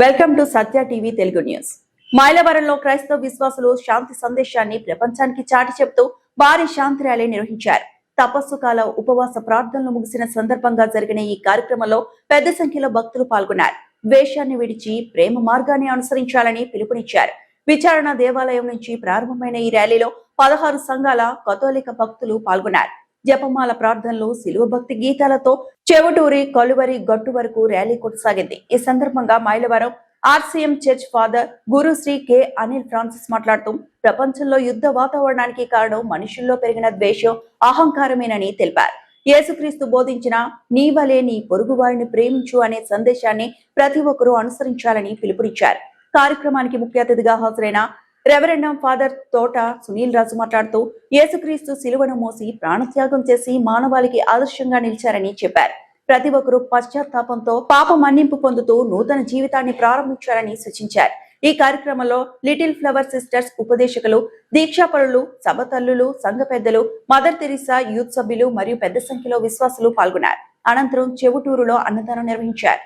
Welcome to Satya TV Telugu news. మైలవరంలో క్రైస్తవ విశ్వాసులు శాంతి సందేశాన్ని ప్రపంచానికి చాటి చెప్తూ భారీ శాంతి ర్యాలీ నిర్వహించారు. తపస్సు కాల ఉపవాస ప్రార్థనలు ముగిసిన సందర్భంగా జరిగిన ఈ కార్యక్రమంలో పెద్ద సంఖ్యలో భక్తులు పాల్గొన్నారు. ద్వేషాన్ని విడిచి ప్రేమ మార్గాన్ని అనుసరించాలని పిలుపునిచ్చారు. విచారణ దేవాలయం నుంచి ప్రారంభమైన ఈ ర్యాలీలో 16 సంఘాల కథోలిక భక్తులు పాల్గొన్నారు. జపమాల ప్రార్థనలు, శిలువ భక్తి గీతాలతో చెవుటూరి కొలువరి గట్టు వరకు ర్యాలీ కొనసాగింది. ఈ సందర్భంగా మైలవరం ఆర్సీఎం చర్చ్ ఫాదర్ గురు శ్రీ కె అనిల్ ఫ్రాన్సిస్ మాట్లాడుతూ ప్రపంచంలో యుద్ధ వాతావరణానికి కారణం మనుషుల్లో పెరిగిన ద్వేషం, అహంకారమేనని తెలిపారు. యేసుక్రీస్తు బోధించిన నీ వలే నీ పొరుగు వారిని ప్రేమించు అనే సందేశాన్ని ప్రతి ఒక్కరూ అనుసరించాలని పిలుపునిచ్చారు. కార్యక్రమానికి ముఖ్య అతిథిగా హాజరైన రెవరెండం ఫాదర్ తోట సునీల్ రాజు మాట్లాడుతూ యేసుక్రీస్తు శిలువను మోసి ప్రాణత్యాగం చేసి మానవాళికి ఆదర్శంగా నిలిచారని చెప్పారు. ప్రతి ఒక్కరూ పశ్చాత్తాపంతో పాప మన్నింపు పొందుతూ నూతన జీవితాన్ని ప్రారంభించాలని సూచించారు. ఈ కార్యక్రమంలో లిటిల్ ఫ్లవర్ సిస్టర్స్ ఉపదేశకులు, దీక్షాపరులు, సభ తల్లులు, సంఘ పెద్దలు, మదర్ తెరీసా యూత్ సభ్యులు మరియు పెద్ద సంఖ్యలో విశ్వాసులు పాల్గొన్నారు. అనంతరం చెవుటూరులో అన్నదానం నిర్వహించారు.